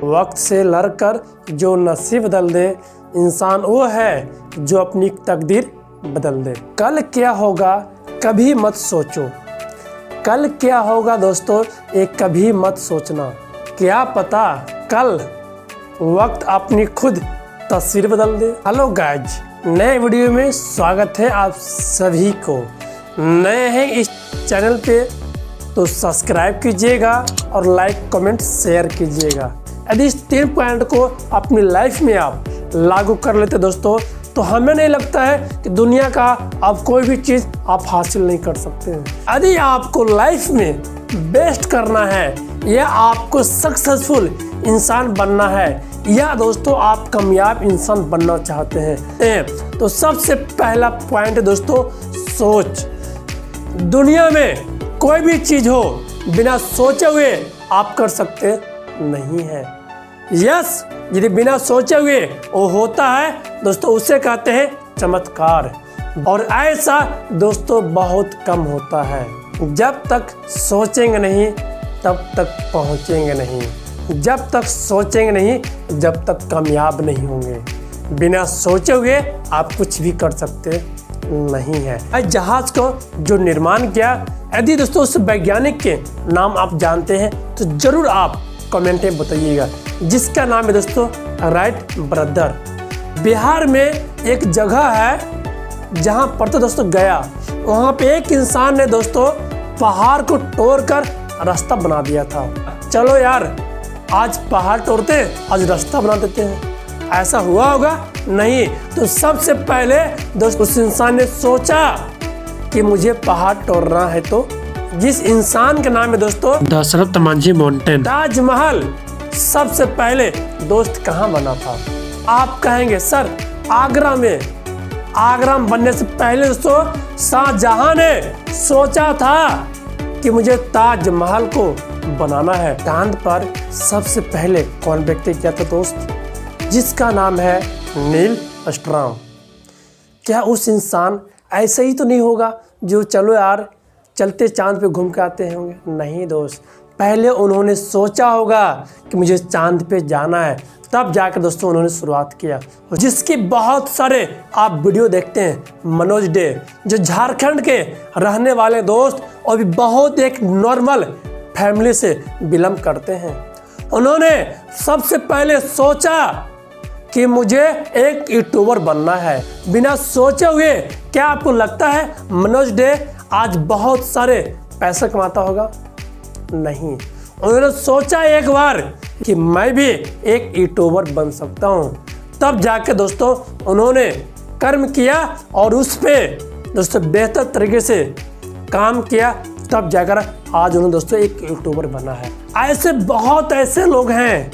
वक्त से लड़कर जो नसीब बदल दे, इंसान वो है जो अपनी तकदीर बदल दे। कल क्या होगा कभी मत सोचो, कल क्या होगा दोस्तों ये कभी मत सोचना। क्या पता कल वक्त अपनी खुद तस्वीर बदल दे। हेलो गाइज, नए वीडियो में स्वागत है आप सभी को। नए हैं इस चैनल पे तो सब्सक्राइब कीजिएगा और लाइक कमेंट शेयर कीजिएगा। यदि इस 3 पॉइंट को अपनी लाइफ में आप लागू कर लेते दोस्तों, तो हमें नहीं लगता है कि दुनिया का अब कोई भी चीज़ आप हासिल नहीं कर सकते हैं। यदि आपको लाइफ में बेस्ट करना है या आपको सक्सेसफुल इंसान बनना है या दोस्तों आप कामयाब इंसान बनना चाहते हैं, तो सबसे पहला पॉइंट है दोस्तों सोच। दुनिया में कोई भी चीज़ हो बिना सोचे हुए आप कर सकते नहीं है। यस, यदि बिना सोचे हुए वो होता है दोस्तों, उसे कहते हैं चमत्कार। और ऐसा दोस्तों बहुत कम होता है। जब तक सोचेंगे नहीं तब तक पहुंचेंगे नहीं, जब तक सोचेंगे नहीं जब तक कामयाब नहीं होंगे। बिना सोचे हुए आप कुछ भी कर सकते नहीं है। जहाज को जो निर्माण किया, यदि दोस्तों उस वैज्ञानिक के नाम आप जानते हैं तो जरूर आप कमेंट में बताइएगा, जिसका नाम है दोस्तों राइट ब्रदर। बिहार में एक जगह है जहां पर तो दोस्तों गया, वहां पे एक इंसान ने दोस्तों पहाड़ को तोड़कर रास्ता बना दिया था। चलो यार, आज पहाड़ तोड़ते आज रास्ता बना देते हैं, ऐसा हुआ होगा नहीं। तो सबसे पहले दोस्तों उस इंसान ने सोचा कि मुझे पहाड़ तोड़ना है, तो जिस इंसान का नाम है दोस्तों दशरथ मांझी माउंटेन। ताजमहल सबसे पहले दोस्त कहाँ बना था? आप कहेंगे सर आगरा में। आगरा में बनने से पहले दोस्तों शाहजहां ने सोचा था कि मुझे ताजमहल को बनाना है। चांद पर सबसे पहले कौन व्यक्ति किया था दोस्त? जिसका नाम है नील आर्मस्ट्रांग। क्या उस इंसान ऐसे ही तो नहीं होगा जो चलो यार चलते चांद पे घूम के आते होंगे? नहीं दोस्त, पहले उन्होंने सोचा होगा कि मुझे चांद पे जाना है, तब जाकर दोस्तों उन्होंने शुरुआत किया। जिसकी बहुत सारे आप वीडियो देखते हैं, मनोज डे जो झारखंड के रहने वाले दोस्त और भी बहुत एक नॉर्मल फैमिली से बिलोंग करते हैं। उन्होंने सबसे पहले सोचा कि मुझे एक यूट्यूबर बनना है। बिना सोचे हुए क्या आपको लगता है मनोज डे आज बहुत सारे पैसे कमाता होगा? नहीं। उन्होंने सोचा एक बार कि मैं भी एक यूट्यूबर बन सकता हूँ, तब जाके दोस्तों उन्होंने कर्म किया और उस पे दोस्तों बेहतर तरीके से काम किया, तब जाकर आज उन्होंने दोस्तों एक यूट्यूबर बना है। ऐसे बहुत ऐसे लोग हैं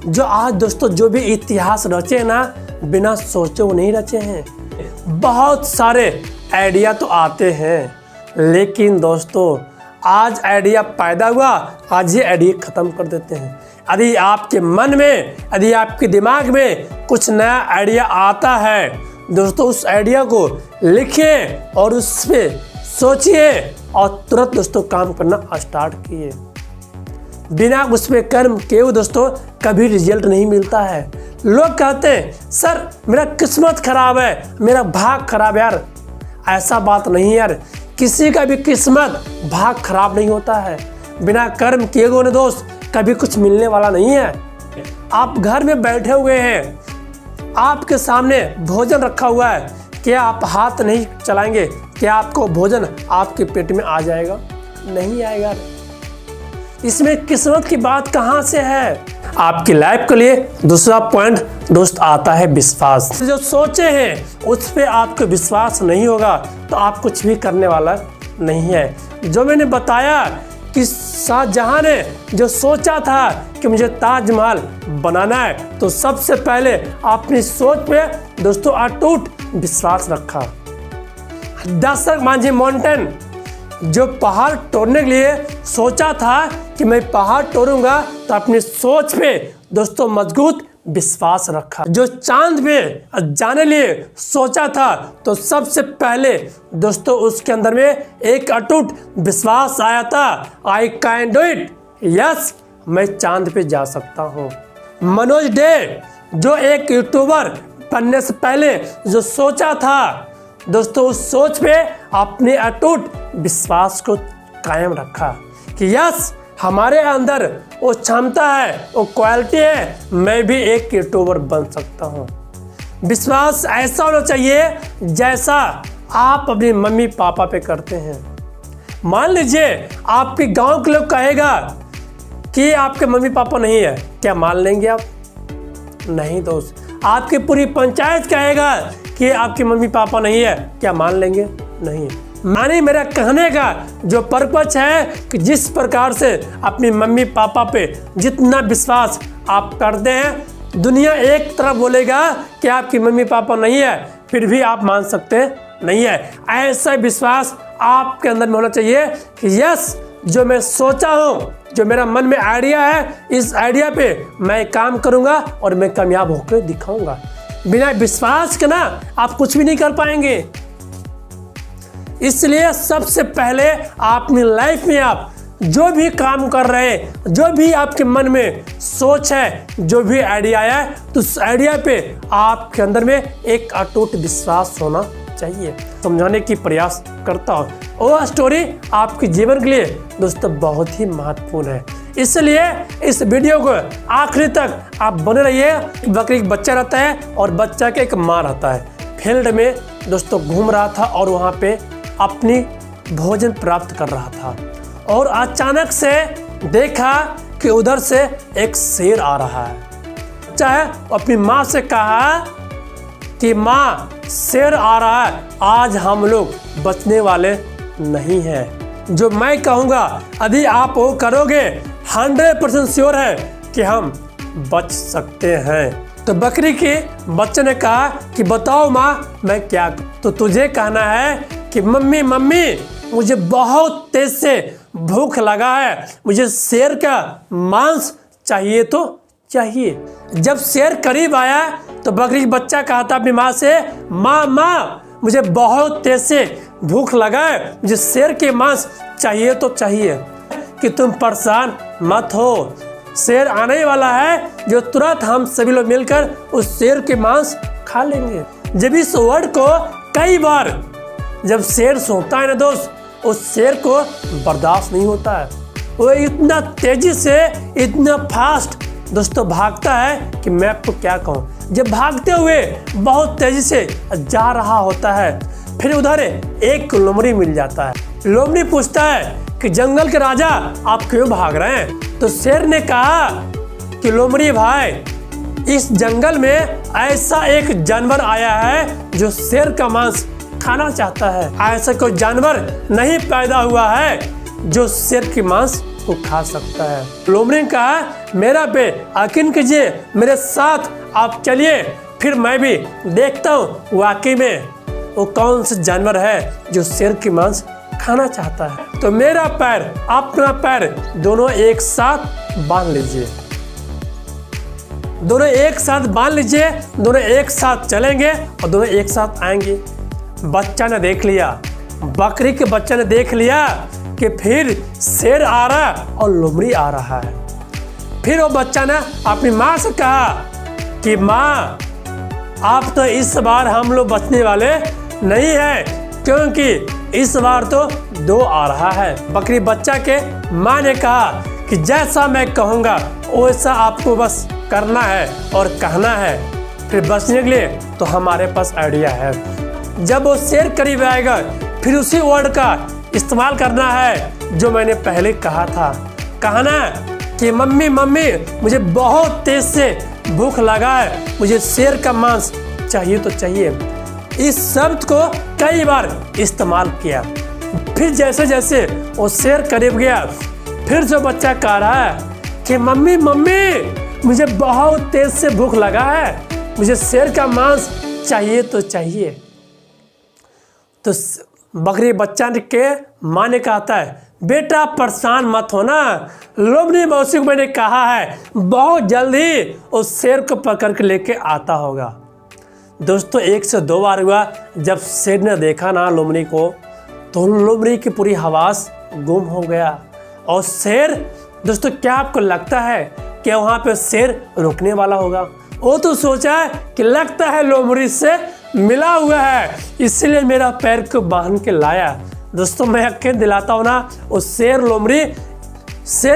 जो आज दोस्तों जो भी इतिहास रचे ना, बिना सोचे वो नहीं रचे हैं। बहुत सारे आइडिया तो आते हैं, लेकिन दोस्तों आज आइडिया पैदा हुआ, आज ये आइडिया ख़त्म कर देते हैं। यदि आपके मन में, यदि आपके दिमाग में कुछ नया आइडिया आता है दोस्तों, उस आइडिया को लिखिए और उस पर सोचिए और तुरंत दोस्तों काम करना स्टार्ट कीजिए। बिना उस पर कर्म किए हुए दोस्तों कभी रिजल्ट नहीं मिलता है। लोग कहते हैं सर मेरा किस्मत खराब है, मेरा भाग खराब है। यार ऐसा बात नहीं है यार, किसी का भी किस्मत भाग खराब नहीं होता है। बिना कर्म किए हुए दोस्त कभी कुछ मिलने वाला नहीं है। आप घर में बैठे हुए हैं, आपके सामने भोजन रखा हुआ है, क्या आप हाथ नहीं चलाएंगे? क्या आपको भोजन आपके पेट में आ जाएगा? नहीं आएगा। इसमें किस्मत की बात कहाँ से है? आपकी लाइफ के लिए दूसरा पॉइंट दोस्त आता है विश्वास। जो सोचे हैं उस पे आपको विश्वास नहीं होगा तो आप कुछ भी करने वाला नहीं है। जो मैंने बताया कि शाहजहां ने जो सोचा था कि मुझे ताजमहल बनाना है, तो सबसे पहले अपनी सोच पे दोस्तों अटूट विश्वास रखा। दशरथ मांझी माउंटेन जो पहाड़ तोड़ने के लिए सोचा था कि मैं पहाड़ तोड़ूंगा, तो अपनी सोच पे दोस्तों मजबूत विश्वास रखा। जो चांद पे जाने लिए सोचा था, तो सबसे पहले दोस्तों उसके अंदर में एक अटूट विश्वास आया था, I can do it. Yes, मैं चांद पे जा सकता हूँ। मनोज डे जो एक यूट्यूबर बनने से पहले जो सोचा था दोस्तों, उस सोच पे अपने अटूट विश्वास को कायम रखा कि यस, हमारे अंदर वो क्षमता है, वो क्वालिटी है, मैं भी एक यूट्यूबर बन सकता हूँ। विश्वास ऐसा होना चाहिए जैसा आप अपनी मम्मी पापा पे करते हैं। मान लीजिए आपके गांव के लोग कहेगा कि आपके मम्मी पापा नहीं है, क्या मान लेंगे आप? नहीं दोस्त। आपकी पूरी पंचायत कहेगा कि आपके मम्मी पापा नहीं है, क्या मान लेंगे? नहीं। माने मेरा कहने का जो पर्पस है कि जिस प्रकार से अपनी मम्मी पापा पे जितना विश्वास आप करते हैं, दुनिया एक तरफ बोलेगा कि आपकी मम्मी पापा नहीं है, फिर भी आप मान सकते नहीं है। ऐसा विश्वास आपके अंदर में होना चाहिए कि यस, जो मैं सोचा हूँ, जो मेरा मन में आइडिया है, इस आइडिया पे मैं काम करूँगा और मैं कामयाब होकर दिखाऊंगा। बिना विश्वास के ना आप कुछ भी नहीं कर पाएंगे। इसलिए सबसे पहले आप अपनी लाइफ में आप जो भी काम कर रहे हैं, जो भी आपके मन में सोच है, जो भी आइडिया है, तो उस आइडिया पे आपके अंदर में एक अटूट विश्वास होना चाहिए। समझाने की प्रयास करता हूँ। वो स्टोरी आपके जीवन के लिए दोस्तों बहुत ही महत्वपूर्ण है, इसलिए इस वीडियो को आखिरी तक आप बने रहिए। बकरी एक बच्चा रहता है और बच्चा के एक माँ रहता है। फील्ड में दोस्तों घूम रहा था और वहाँ पे अपनी भोजन प्राप्त कर रहा था और अचानक से देखा कि उधर से एक शेर आ रहा है। बच्चा है, अपनी माँ से कहा कि माँ, शेर आ रहा है, आज हम लोग बचने वाले नहीं हैं। जो मैं कहूँगा यदि आप वो करोगे 100% श्योर है कि हम बच सकते हैं। तो बकरी के बच्चे ने कहा कि बताओ माँ, मैं क्या? तो तुझे कहना है कि मम्मी मम्मी, मुझे बहुत तेज से भूख लगा है, मुझे शेर का मांस चाहिए तो चाहिए। जब शेर करीब आया तो बकरी का बच्चा कहा था अपनी माँ से, माँ, मुझे बहुत तेज से भूख लगा है, मुझे शेर के मांस चाहिए तो चाहिए। कि तुम परेशान मत हो, शेर आने वाला है जो तुरंत हम सभी लोग मिलकर उस शेर के मांस खा लेंगे। जब इस वर्ड को कई बार जब शेर सोता है ना दोस्त, उस शेर को बर्दाश्त नहीं होता है। वो इतना तेजी से, इतना फास्ट दोस्तों भागता है कि मैं आपको क्या कहूँ। जब भागते हुए बहुत तेजी से जा रहा होता है, फिर उधर एक लोमड़ी मिल जाता है। लोमड़ी पूछता है कि जंगल के राजा, आप क्यों भाग रहे हैं? तो शेर ने कहा कि लोमड़ी भाई, इस जंगल में ऐसा एक जानवर आया है जो शेर का मांस खाना चाहता है। ऐसा कोई जानवर नहीं पैदा हुआ है जो शेर के मांस को खा सकता है। लोमड़ी ने कहा, मेरा पे यकीन कीजिए, मेरे साथ आप चलिए, फिर मैं भी देखता हूँ वाकई में वो कौन सा जानवर है जो शेर की मांस खाना चाहता है। तो मेरा पैर, अपना पैर दोनों एक साथ बांध लीजिए, दोनों एक साथ बांध लीजिए, दोनों एक साथ चलेंगे और दोनों एक साथ आएंगे। बच्चा ने देख लिया, बकरी के बच्चे ने देख लिया कि फिर शेर आ रहा है और लोमड़ी आ रहा है। फिर वो बच्चा ने अपनी माँ से कहा कि माँ, आप तो इस बार हम लोग बचने वाले नहीं है, क्योंकि इस बार तो 2 आ रहा है। बकरी बच्चा के माँ ने कहा कि जैसा मैं कहूँगा वैसा आपको बस करना है और कहना है। फिर बचने के लिए तो हमारे पास आइडिया है। जब वो शेर करीब आएगा, फिर उसी वर्ड का इस्तेमाल करना है जो मैंने पहले कहा था। कहना कि मम्मी, मुझे बहुत तेज से भूख लगा है, मुझे शेर का मांस चाहिए तो चाहिए। इस शब्द को कई बार इस्तेमाल किया। फिर जैसे जैसे वो शेर करीब गया, फिर जो बच्चा कह रहा है कि मम्मी, मुझे बहुत तेज से भूख लगा है, मुझे शेर का मांस चाहिए तो चाहिए। तो बकरी बच्चा के माँ ने कहा है, बेटा परेशान मत होना, लोमड़ी मौसी को मैंने कहा है बहुत जल्दी उस शेर को पकड़ के लेके आता होगा। दोस्तों 1 से 2 बार हुआ। जब शेर ने देखा ना लोमड़ी को, तो लोमड़ी की पूरी हवास गुम हो गया। और शेर दोस्तों, क्या आपको लगता है क्या वहाँ पे शेर रुकने वाला होगा? वो तो सोचा है कि लगता है लोमड़ी से मिला हुआ है, इसलिए मेरा पैर को बांध के लाया। दोस्तों मैं यकीन दिलाता हूँ ना, वो शेर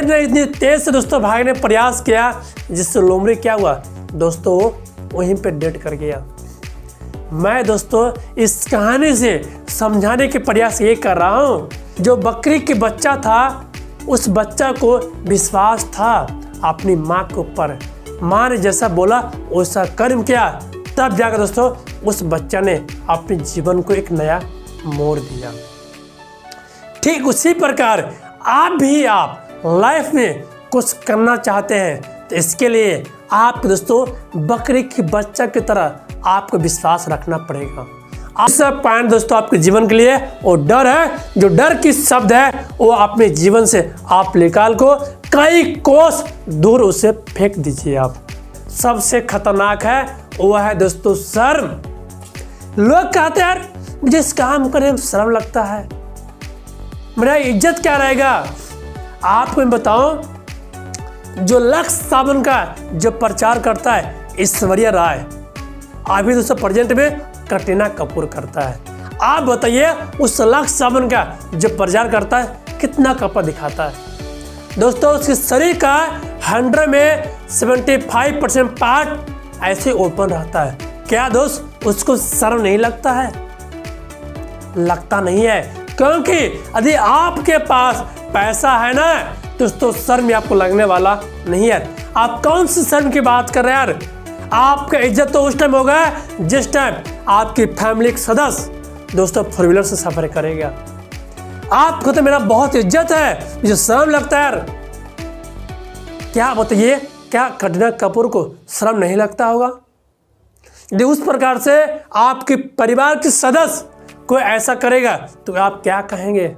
ने इतनी तेज से दोस्तों भागने प्रयास किया, जिससे लोमड़ी क्या हुआ दोस्तों, वहीं पे डेड कर गया। मैं दोस्तों इस कहानी से समझाने के प्रयास ये कर रहा हूँ, जो बकरी के बच्चा था, उस बच्चा को विश्वास था अपनी माँ के ऊपर। माँ ने जैसा बोला वैसा कर्म किया, तब जाकर दोस्तों उस बच्चा ने अपने जीवन को एक नया मोड़ दिया। ठीक उसी प्रकार आप लाइफ में कुछ करना चाहते हैं, तो इसके लिए आप दोस्तों बकरी के बच्चा की तरह आपको विश्वास रखना पड़ेगा। सब पॉइंट दोस्तों आपके जीवन के लिए वो डर है, जो डर की शब्द है वो अपने जीवन से आप निकाल को कई कोस दूर उसे फेंक दीजिए। आप सबसे खतरनाक है वो है दोस्तों शर्म। लोग कहते हैं यार मुझे इस काम करने में शर्म लगता है, मेरा इज्जत क्या रहेगा। आपको मैं बताऊं, जो लक्स साबुन का जो प्रचार करता है ऐश्वर्या राय, अभी दोस्तों प्रेजेंट में कटरीना कपूर करता है। आप बताइए उस लक्स साबुन का जो प्रचार करता है कितना कपड़ा दिखाता है। दोस्तों उसके शरीर का 100 में 75% पार्ट ऐसे ओपन रहता है। क्या दोस्त उसको शर्म नहीं लगता है? लगता नहीं है, क्योंकि यदि आपके पास पैसा है ना दोस्तों, शर्म आपको लगने वाला नहीं है। आप कौन सी शर्म की बात कर रहे हैं यार? आपका इज्जत तो उस टाइम होगा जिस टाइम आपकी फैमिली के सदस्य दोस्तों 4 व्हीलर से सफर करेगा। आपको तो मेरा बहुत इज्जत है, मुझे शर्म लगता है यार। क्या बताइए, क्या कटरीना कपूर को शर्म नहीं लगता होगा? यदि उस प्रकार से आपके परिवार के सदस्य कोई ऐसा करेगा तो आप क्या कहेंगे?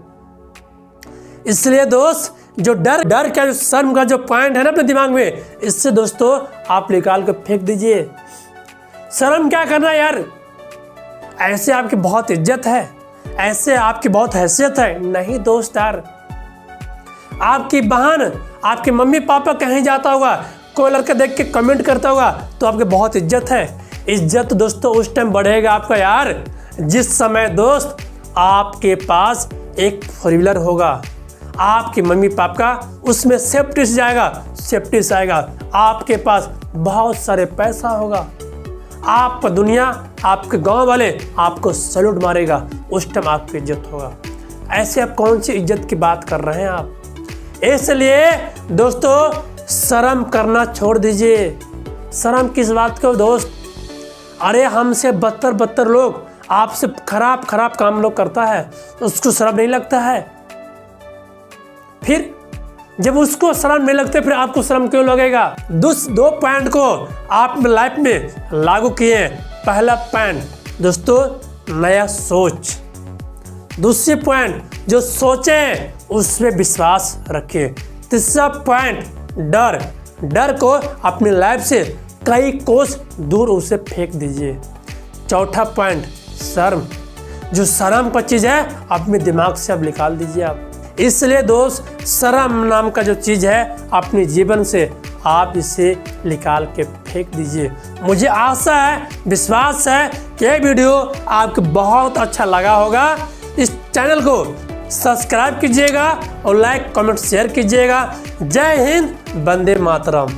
इसलिए दोस्त जो डर का जो शर्म का जो पॉइंट है ना अपने दिमाग में, इससे दोस्तों आप निकाल कर फेंक दीजिए। शर्म क्या करना यार, ऐसे आपकी बहुत इज्जत है, ऐसे आपकी बहुत हैसियत है। नहीं दोस्त यार, आपकी बहन आपके मम्मी पापा कहीं जाता होगा, कोई लड़का देख के कमेंट करता होगा तो आपकी बहुत इज्जत है। इज्जत दोस्तों उस टाइम बढ़ेगा आपका यार जिस समय दोस्त आपके पास एक 4 व्हीलर होगा, आपके मम्मी पापा का उसमें सेफ्टी से आएगा, आपके पास बहुत सारे पैसा होगा, आप दुनिया आपके गांव वाले आपको सैल्यूट मारेगा, उस टाइम आपकी इज्जत होगा। ऐसे आप कौन सी इज्जत की बात कर रहे हैं आप? इसलिए दोस्तों शर्म करना छोड़ दीजिए। शर्म किस बात को दोस्त? अरे हमसे बदतर लोग आपसे खराब काम लोग करता है, उसको शर्म नहीं लगता है। फिर जब उसको शर्म नहीं लगते फिर आपको शर्म क्यों लगेगा? 2 पॉइंट को आप लाइफ में लागू किए। पहला पॉइंट दोस्तों नया सोच, दूसरी पॉइंट जो सोचे उसमें विश्वास रखिए। तीसरा पॉइंट डर को अपनी लाइफ से कई कोस दूर उसे फेंक दीजिए। चौथा पॉइंट शर्म, जो शर्म का चीज़ है अपने दिमाग से अब निकाल दीजिए आप। इसलिए दोस्त शर्म नाम का जो चीज़ है अपने जीवन से आप इसे निकाल के फेंक दीजिए। मुझे आशा है, विश्वास है कि ये वीडियो आपको बहुत अच्छा लगा होगा। इस चैनल को सब्सक्राइब कीजिएगा और लाइक कमेंट शेयर कीजिएगा। जय हिंद, वंदे मातरम।